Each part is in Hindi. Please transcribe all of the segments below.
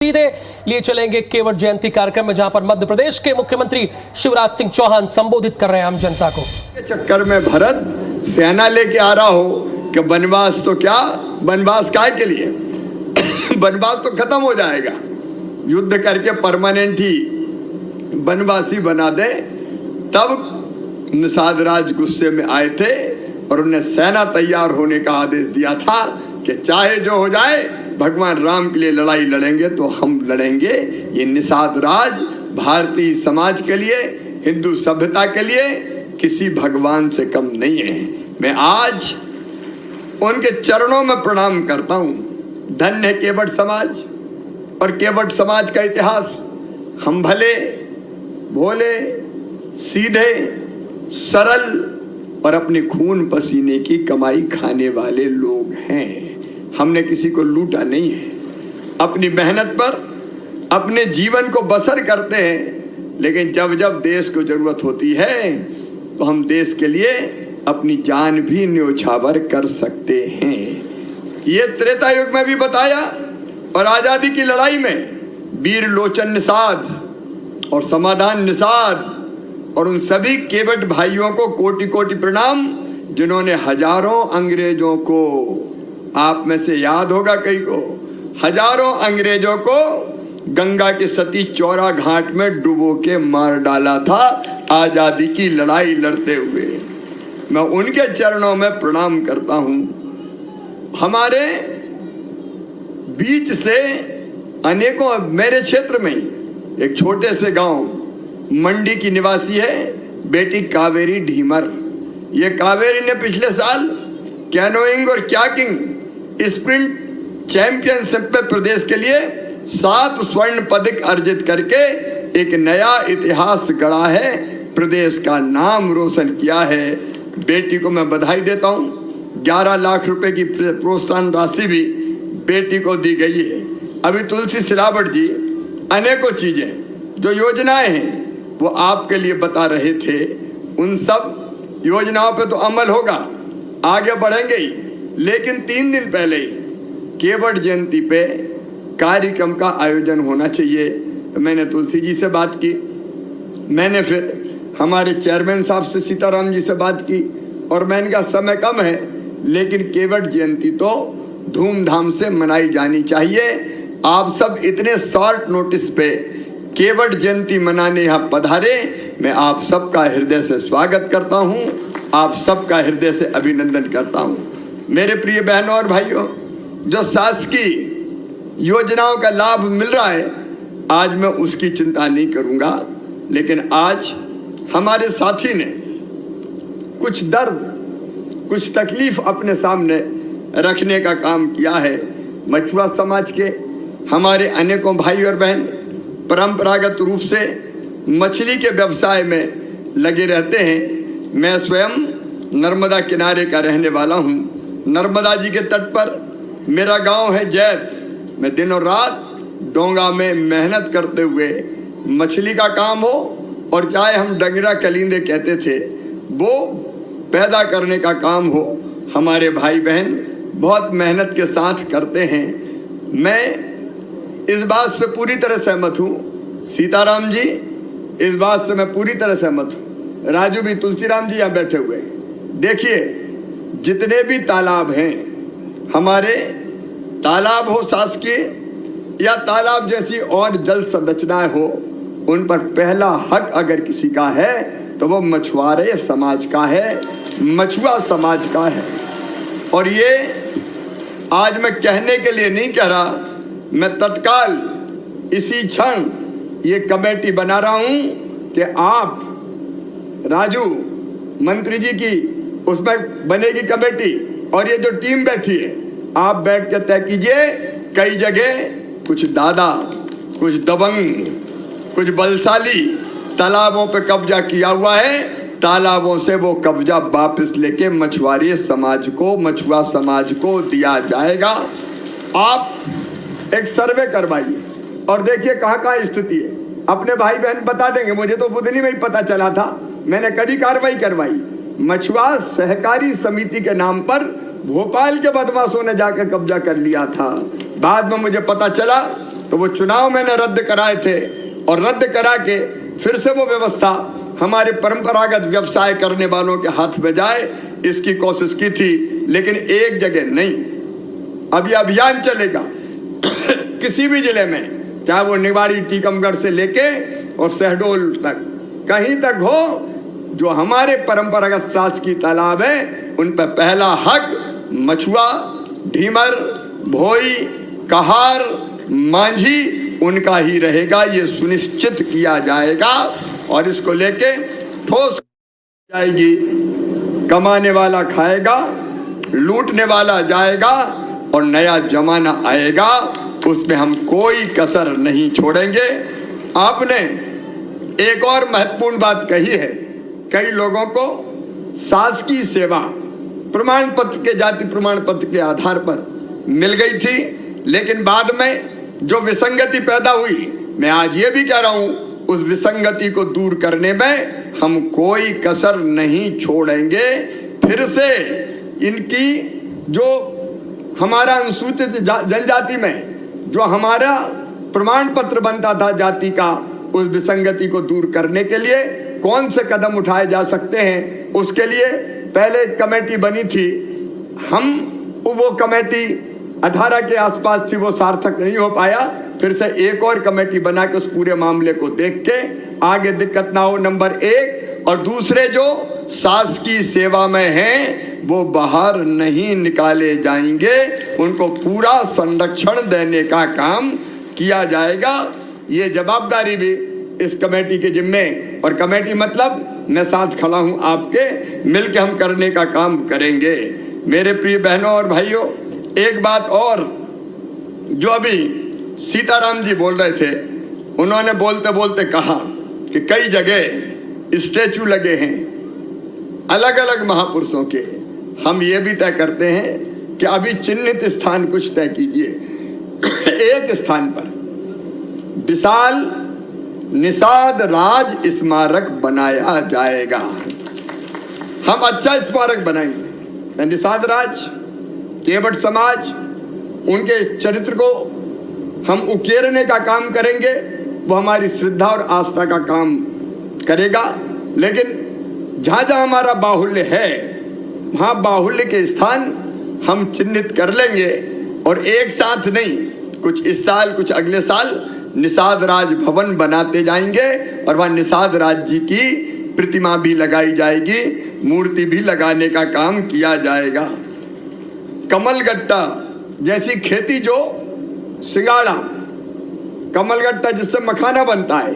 सीधे लिए चलेंगे केवट जयंती कार्यक्रम में, जहां पर मध्य प्रदेश के मुख्यमंत्री शिवराज सिंह चौहान संबोधित कर रहे हैं आम जनता को। चक्कर में भरत सेना लेके आ रहा हो कि वनवास तो क्या, वनवास काय के लिए वनवास तो खत्म हो जाएगा, युद्ध करके परमानेंट ही वनवासी बना दे। तब निषाद राज गुस्से में आए थे और उन्हें सेना तैयार होने का आदेश दिया था कि चाहे जो हो जाए भगवान राम के लिए लड़ाई लड़ेंगे तो हम लड़ेंगे। ये निषाद राज भारतीय समाज के लिए, हिंदू सभ्यता के लिए किसी भगवान से कम नहीं है। मैं आज उनके चरणों में प्रणाम करता हूं। धन्य है केवट समाज और केवट समाज का इतिहास। हम भले भोले, सीधे, सरल और अपने खून पसीने की कमाई खाने वाले लोग हैं। हमने किसी को लूटा नहीं है। अपनी मेहनत पर अपने जीवन को बसर करते हैं, लेकिन जब जब देश को जरूरत होती है तो हम देश के लिए अपनी जान भी न्योछावर कर सकते हैं। ये त्रेता युग में भी बताया और आजादी की लड़ाई में वीर लोचन निषाद और समाधान निषाद और उन सभी केवट भाइयों को कोटि कोटि प्रणाम, जिन्होंने हजारों अंग्रेजों को, आप में से याद होगा कई को, हजारों अंग्रेजों को गंगा के सती चौरा घाट में डुबो के मार डाला था आजादी की लड़ाई लड़ते हुए। मैं उनके चरणों में प्रणाम करता हूं। हमारे बीच से अनेकों, मेरे क्षेत्र में एक छोटे से गांव मंडी की निवासी है बेटी कावेरी ढीमर। ये कावेरी ने पिछले साल कैनोइंग और क्याकिंग स्प्रिंट चैंपियनशिप में प्रदेश के लिए 7 स्वर्ण पदक अर्जित करके एक नया इतिहास गढ़ा है, प्रदेश का नाम रोशन किया है। बेटी को मैं बधाई देता हूँ। 11 लाख रुपए की प्रोत्साहन राशि भी बेटी को दी गई है। अभी तुलसी सिलावट जी अनेकों चीजें जो योजनाएं हैं वो आपके लिए बता रहे थे। उन सब योजनाओं पे तो अमल होगा, आगे बढ़ेंगे ही। लेकिन 3 दिन पहले ही केवट जयंती पे कार्यक्रम का आयोजन होना चाहिए। तो मैंने तुलसी जी से बात की, मैंने फिर हमारे चेयरमैन साहब से सीताराम जी से बात की और मैंने कहा समय कम है लेकिन केवट जयंती तो धूमधाम से मनाई जानी चाहिए। आप सब इतने शॉर्ट नोटिस पे केवट जयंती मनाने यहाँ पधारे, मैं आप सबका हृदय से स्वागत करता हूँ, आप सबका हृदय से अभिनंदन करता हूँ। मेरे प्रिय बहनों और भाइयों, जो शासकीय योजनाओं का लाभ मिल रहा है आज मैं उसकी चिंता नहीं करूँगा, लेकिन आज हमारे साथी ने कुछ दर्द, कुछ तकलीफ अपने सामने रखने का काम किया है। मछुआ समाज के हमारे अनेकों भाई और बहन परंपरागत रूप से मछली के व्यवसाय में लगे रहते हैं। मैं स्वयं नर्मदा किनारे का रहने वाला हूँ। नर्मदा जी के तट पर मेरा गांव है जैत। मैं दिन और रात डोंगा में मेहनत करते हुए मछली का काम हो और चाहे हम डगरा कलिंदे कहते थे वो पैदा करने का काम हो, हमारे भाई बहन बहुत मेहनत के साथ करते हैं। मैं इस बात से पूरी तरह सहमत हूँ। सीताराम जी, इस बात से मैं पूरी तरह सहमत हूँ। राजू भी, तुलसीराम जी यहाँ बैठे हुए हैं। देखिए जितने भी तालाब हैं, हमारे तालाब हो शासकीय या तालाब जैसी और जल संरचनाएं हो, उन पर पहला हक अगर किसी का है तो वो मछुआरे समाज का है, मछुआ समाज का है। और ये आज मैं कहने के लिए नहीं कह रहा, मैं तत्काल इसी क्षण ये कमेटी बना रहा हूं कि आप, राजू मंत्री जी की उसमें बनेगी कमेटी और ये जो टीम बैठी है आप बैठ के तय कीजिए। कई जगह कुछ दादा, कुछ दबंग, कुछ बलशाली तालाबों पे कब्जा किया हुआ है, तालाबों से वो कब्जा वापस लेके मछुआरे समाज को, मछुआ समाज को दिया जाएगा। आप एक सर्वे करवाइए और देखिए कहाँ कहाँ स्थिति है। अपने भाई बहन बता देंगे, मुझे तो बुधनी में ही पता चला था, मैंने कड़ी कार्रवाई करवाई। मछुआ सहकारी समिति के नाम पर भोपाल के बदमाशों ने जाकर कब्जा कर लिया था। बाद में मुझे पता चला तो वो चुनाव मैंने रद्द कराए थे और रद्द करा के फिर से वो व्यवस्था हमारे परंपरागत व्यवसाय करने वालों के हाथ में जाए, इसकी कोशिश की थी, लेकिन एक जगह नहीं। अब ये अभियान चलेगा किसी भी जिले में, चाहे वो निवाड़ी टीकमगढ़ से लेके और शहडोल तक, कहीं तक हो, जो हमारे परंपरागत शासकीय तालाब है उन पर पहला हक मछुआ, ढीमर, भोई, कहार, मांझी उनका ही रहेगा। ये सुनिश्चित किया जाएगा और इसको लेके ठोस जाएगी। कमाने वाला खाएगा, लूटने वाला जाएगा और नया जमाना आएगा, उसमें हम कोई कसर नहीं छोड़ेंगे। आपने एक और महत्वपूर्ण बात कही है, कई लोगों को शासकीय सेवा प्रमाण पत्र के, जाति प्रमाण पत्र के आधार पर मिल गई थी, लेकिन बाद में जो विसंगति पैदा हुई, मैं आज ये भी कह रहा हूं, उस विसंगति को दूर करने में हम कोई कसर नहीं छोड़ेंगे। फिर से इनकी जो हमारा अनुसूचित जनजाति में जो हमारा प्रमाण पत्र बनता था जाति का, उस विसंगति को दूर करने के लिए कौन से कदम उठाए जा सकते हैं, उसके लिए पहले एक कमेटी बनी थी। हम वो कमेटी 18 के आसपास थी, वो सार्थक नहीं हो पाया, फिर से एक और कमेटी बना के उस पूरे मामले को देख के आगे दिक्कत ना हो, नंबर 1। और दूसरे जो शासकीय सेवा में हैं वो बाहर नहीं निकाले जाएंगे, उनको पूरा संरक्षण देने का काम किया जाएगा। ये जवाबदारी भी इस कमेटी के जिम्मे, और कमेटी मतलब मैं साथ खड़ा हूं आपके, मिलकर हम करने का काम करेंगे। मेरे प्रिय बहनों और भाइयों, एक बात और, जो अभी सीताराम जी बोल रहे थे, उन्होंने बोलते बोलते कहा कि कई जगह स्टैचू लगे हैं अलग अलग महापुरुषों के। हम ये भी तय करते हैं कि अभी चिन्हित स्थान कुछ तय कीजिए। एक स्थान पर विशाल निषाद राज स्मारक बनाया जाएगा। हम अच्छा स्मारक बनाएंगे। निषाद राज, केवट समाज, उनके चरित्र को हम उकेरने का काम करेंगे, वो हमारी श्रद्धा और आस्था का काम करेगा। लेकिन जहाँ जहाँ हमारा बाहुल्य है, वहाँ बाहुल्य के स्थान हम चिन्हित कर लेंगे, और एक साथ नहीं, कुछ इस साल कुछ अगले साल निषाद राज भवन बनाते जाएंगे, और वहाँ निषाद राज जी की प्रतिमा भी लगाई जाएगी, मूर्ति भी लगाने का काम किया जाएगा। कमलगट्टा जैसी खेती, जो सिंगाड़ा कमलगट्टा जिससे मखाना बनता है,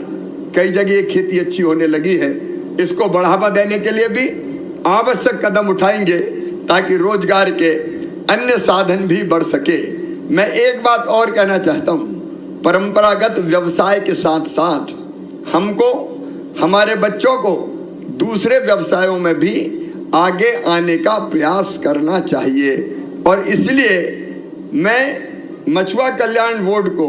कई जगह खेती अच्छी होने लगी है, इसको बढ़ावा देने के लिए भी आवश्यक कदम उठाएंगे ताकि रोजगार के अन्य साधन भी बढ़ सके। मैं एक बात और कहना चाहता हूँ, परंपरागत व्यवसाय के साथ साथ हमको, हमारे बच्चों को दूसरे व्यवसायों में भी आगे आने का प्रयास करना चाहिए। और इसलिए मैं मछुआ कल्याण बोर्ड को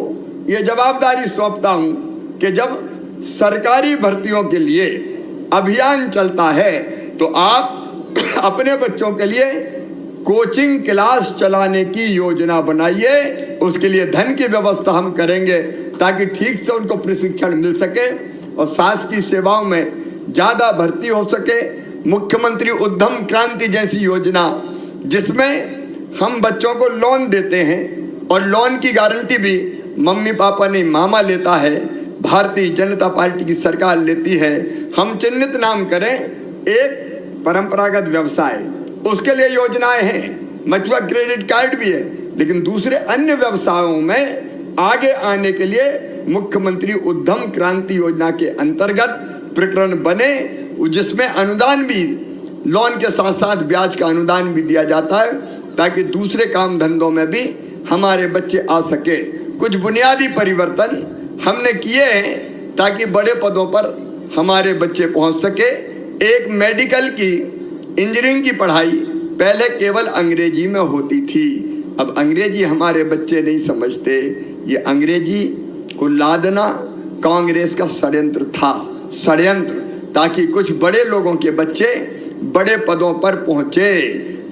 ये जवाबदारी सौंपता हूँ कि जब सरकारी भर्तियों के लिए अभियान चलता है तो आप अपने बच्चों के लिए कोचिंग क्लास चलाने की योजना बनाइए। उसके लिए धन की व्यवस्था हम करेंगे ताकि ठीक से उनको प्रशिक्षण मिल सके और शासकीय सेवाओं में ज़्यादा भर्ती हो सके। मुख्यमंत्री उद्यम क्रांति जैसी योजना, जिसमें हम बच्चों को लोन देते हैं और लोन की गारंटी भी मम्मी पापा नहीं, मामा लेता है, भारतीय जनता पार्टी की सरकार लेती है। हम चिन्हित नाम करें एक परंपरागत व्यवसाय, उसके लिए योजनाएं हैं, मछुआ क्रेडिट कार्ड भी है, लेकिन दूसरे अन्य व्यवसायों में आगे आने के लिए मुख्यमंत्री उद्यम क्रांति योजना के अंतर्गत प्रकरण बने, जिसमें अनुदान भी, लोन के साथ साथ ब्याज का अनुदान भी दिया जाता है ताकि दूसरे काम धंधों में भी हमारे बच्चे आ सके। कुछ बुनियादी परिवर्तन हमने किए हैं ताकि बड़े पदों पर हमारे बच्चे पहुंच सके। एक मेडिकल की, इंजीनियरिंग की पढ़ाई पहले केवल अंग्रेजी में होती थी, अब अंग्रेजी हमारे बच्चे नहीं समझते। ये अंग्रेजी को लादना कांग्रेस का षड्यंत्र था, षड्यंत्र, ताकि कुछ बड़े लोगों के बच्चे बड़े पदों पर पहुंचे।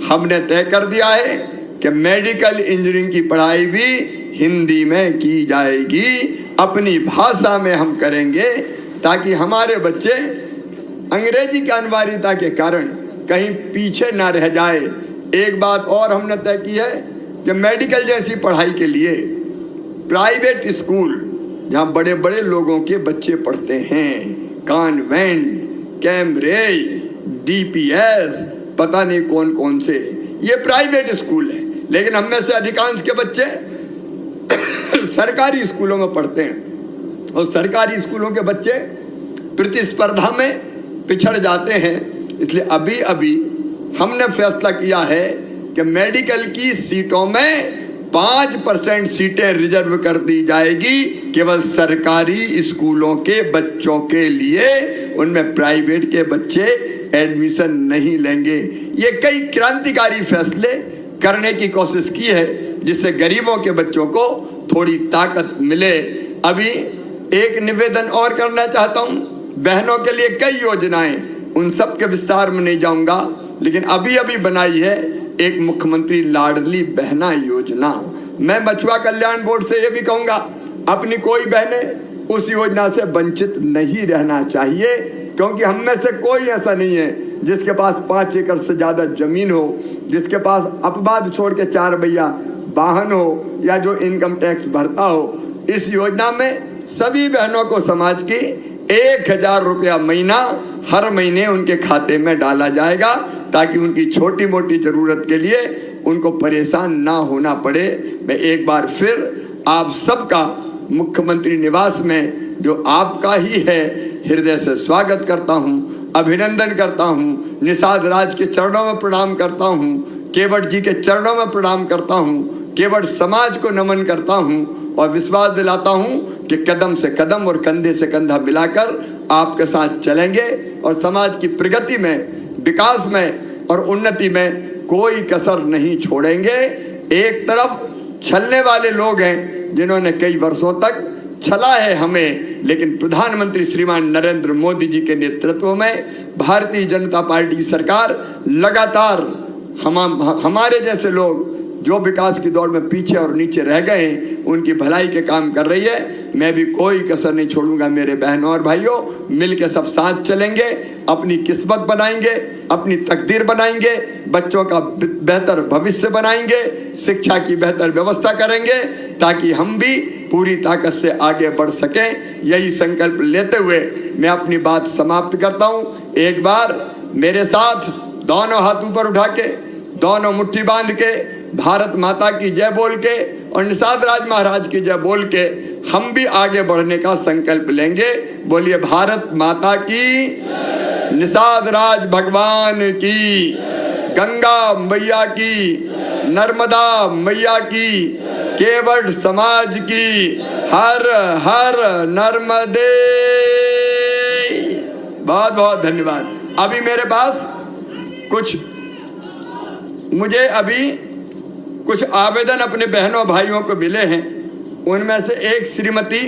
हमने तय कर दिया है कि मेडिकल इंजीनियरिंग की पढ़ाई भी हिंदी में की जाएगी, अपनी भाषा में हम करेंगे, ताकि हमारे बच्चे अंग्रेजी की अनिवार्यता के कारण कहीं पीछे ना रह जाए। एक बात और हमने तय की है कि मेडिकल जैसी पढ़ाई के लिए प्राइवेट स्कूल जहाँ बड़े बड़े लोगों के बच्चे पढ़ते हैं, कॉन्वेंट, कैम्ब्रिज, डीपीएस, पता नहीं कौन कौन से, ये प्राइवेट स्कूल है, लेकिन हम में से अधिकांश के बच्चे सरकारी स्कूलों में पढ़ते हैं और सरकारी स्कूलों के बच्चे प्रतिस्पर्धा में पिछड़ जाते हैं। इसलिए अभी अभी हमने फैसला किया है कि मेडिकल की सीटों में 5% सीटें रिजर्व कर दी जाएगी केवल सरकारी स्कूलों के बच्चों के लिए, उनमें प्राइवेट के बच्चे एडमिशन नहीं लेंगे। ये कई क्रांतिकारी फैसले करने की कोशिश की है जिससे गरीबों के बच्चों को थोड़ी ताकत मिले। अभी एक निवेदन और करना चाहता हूं, बहनों के लिए कई योजनाएं, उन सब के विस्तार में नहीं जाऊंगा, लेकिन अभी अभी बनाई है एक मुख्यमंत्री लाडली बहना योजना। मैं मछुआ कल्याण बोर्ड से ये भी कहूंगा, अपनी कोई बहनें उस योजना से वंचित नहीं रहना चाहिए, क्योंकि हम में से कोई ऐसा नहीं है जिसके पास 5 एकड़ से ज्यादा जमीन हो, जिसके पास अपवाद छोड़ के 4 पहिया वाहन हो या जो इनकम टैक्स भरता हो। इस योजना में सभी बहनों को समाज की 1000 रुपया महीना हर महीने उनके खाते में डाला जाएगा, ताकि उनकी छोटी मोटी जरूरत के लिए उनको परेशान ना होना पड़े। मैं एक बार फिर आप सबका मुख्यमंत्री निवास में, जो आपका ही है, हृदय से स्वागत करता हूं, अभिनंदन करता हूं, निषाद राज के चरणों में प्रणाम करता हूं, केवट जी के चरणों में प्रणाम करता हूं, केवट समाज को नमन करता हूं और विश्वास दिलाता हूं कि कदम से कदम और कंधे से कंधा मिलाकर आपके साथ चलेंगे और समाज की प्रगति में, विकास में और उन्नति में कोई कसर नहीं छोड़ेंगे। एक तरफ छलने वाले लोग हैं जिन्होंने कई वर्षों तक छला है हमें, लेकिन प्रधानमंत्री श्रीमान नरेंद्र मोदी जी के नेतृत्व में भारतीय जनता पार्टी की सरकार लगातार हमारे जैसे लोग जो विकास की दौड़ में पीछे और नीचे रह गए हैं, उनकी भलाई के काम कर रही है। मैं भी कोई कसर नहीं छोड़ूंगा। मेरे बहनों और भाइयों, मिलके सब साथ चलेंगे, अपनी किस्मत बनाएंगे, अपनी तकदीर बनाएंगे, बच्चों का बेहतर भविष्य बनाएंगे, शिक्षा की बेहतर व्यवस्था करेंगे, ताकि हम भी पूरी ताकत से आगे बढ़ सकें। यही संकल्प लेते हुए मैं अपनी बात समाप्त करता हूं। एक बार मेरे साथ दोनों हाथ ऊपर उठा के, दोनों मुट्ठी बांध के, भारत माता की जय बोल के और निषाद राज महाराज की जय बोल के हम भी आगे बढ़ने का संकल्प लेंगे। बोलिए भारत माता की, निषाद राज भगवान की, गंगा मैया की, नर्मदा मैया की, केवट समाज की, हर हर नर्मदे। बहुत बहुत धन्यवाद। अभी मेरे पास कुछ आवेदन अपने बहनों भाइयों को मिले हैं। उनमें से एक श्रीमती,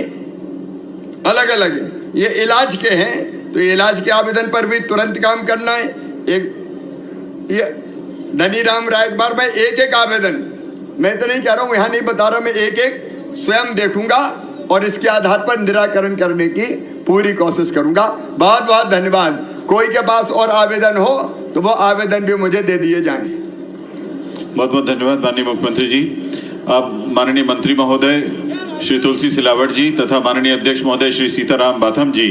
अलग अलग है, ये इलाज के हैं, तो इलाज के आवेदन पर भी तुरंत काम करना है। एक ये धनीराम राय, एक बार मैं एक आवेदन, मैं तो नहीं कह रहा हूँ, यहाँ नहीं बता रहा, मैं एक स्वयं देखूंगा और इसके आधार पर निराकरण करने की पूरी कोशिश करूंगा। बहुत बहुत धन्यवाद। कोई के पास और आवेदन हो तो वो आवेदन भी मुझे दे दिए जाएं। बहुत बहुत धन्यवाद माननीय मुख्यमंत्री जी। अब माननीय मंत्री महोदय श्री तुलसी सिलावट जी तथा माननीय अध्यक्ष महोदय श्री सीताराम बाथम जी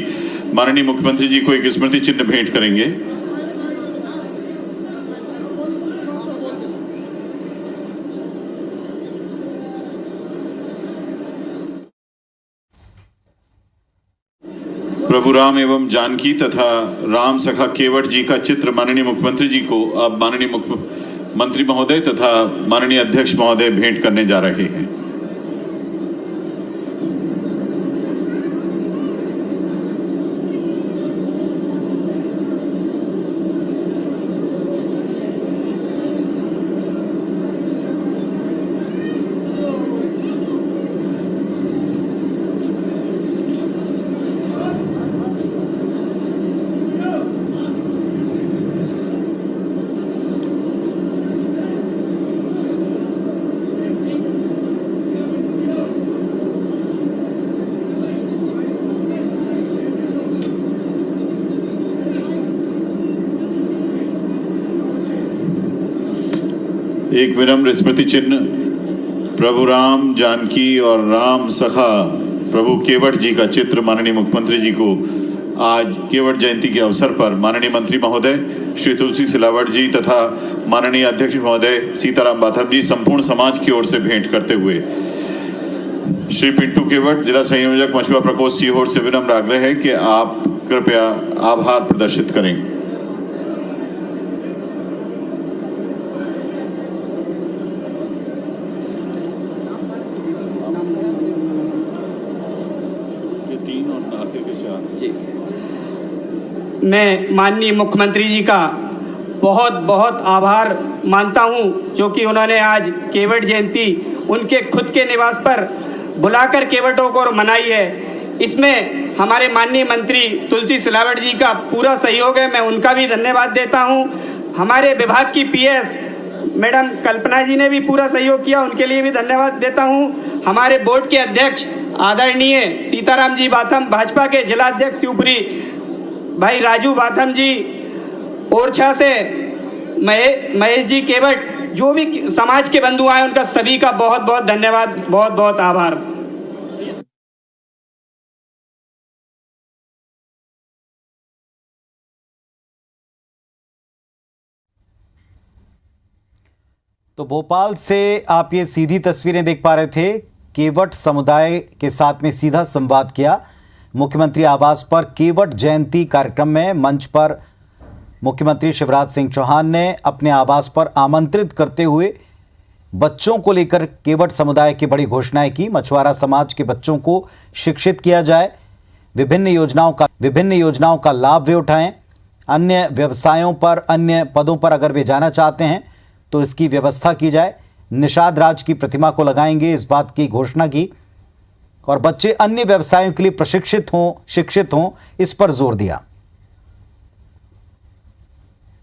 माननीय मुख्यमंत्री जी को एक स्मृति चिन्ह भेंट करेंगे। प्रभु राम एवं जानकी तथा राम सखा केवट जी का चित्र माननीय मुख्यमंत्री जी को अब माननीय मंत्री महोदय तथा माननीय अध्यक्ष महोदय भेंट करने जा रहे हैं। एक विनम्र स्मृति चिन्ह प्रभु राम जानकी और राम सखा प्रभु केवट जी का चित्र माननीय मुख्यमंत्री जी को आज केवट जयंती के अवसर पर माननीय मंत्री महोदय श्री तुलसी सिलावट जी तथा माननीय अध्यक्ष महोदय सीताराम बाथम जी संपूर्ण समाज की ओर से भेंट करते हुए श्री पिंटू केवट जिला संयोजक मछुआ प्रकोष्ठ सीहोर से विनम्र आग्रह है कि आप कृपया आभार प्रदर्शित करें। मैं माननीय मुख्यमंत्री जी का बहुत बहुत आभार मानता हूं, जो कि उन्होंने आज केवट जयंती उनके खुद के निवास पर बुलाकर केवटों को मनाई है। इसमें हमारे माननीय मंत्री तुलसी सिलावट जी का पूरा सहयोग है, मैं उनका भी धन्यवाद देता हूं। हमारे विभाग की पीएस मैडम कल्पना जी ने भी पूरा सहयोग किया, उनके लिए भी धन्यवाद देता हूं। हमारे बोर्ड के अध्यक्ष आदरणीय सीताराम जी बाथम, भाजपा के जिला अध्यक्ष शिवपुरी भाई राजू बाथम जी, ओरछा से महेश जी केवट, जो भी समाज के बंधु आए उनका सभी का बहुत बहुत धन्यवाद, बहुत बहुत आभार। तो भोपाल से आप ये सीधी तस्वीरें देख पा रहे थे। केवट समुदाय के साथ में सीधा संवाद किया मुख्यमंत्री आवास पर। केवट जयंती कार्यक्रम में मंच पर मुख्यमंत्री शिवराज सिंह चौहान ने अपने आवास पर आमंत्रित करते हुए बच्चों को लेकर केवट समुदाय की बड़ी घोषणाएं की। मछुआरा समाज के बच्चों को शिक्षित किया जाए, विभिन्न योजनाओं का लाभ वे उठाएं, अन्य व्यवसायों पर, अन्य पदों पर अगर वे जाना चाहते हैं तो इसकी व्यवस्था की जाए। निषाद राज की प्रतिमा को लगाएंगे, इस बात की घोषणा की। और बच्चे अन्य व्यवसायों के लिए प्रशिक्षित हों, शिक्षित हों, इस पर जोर दिया।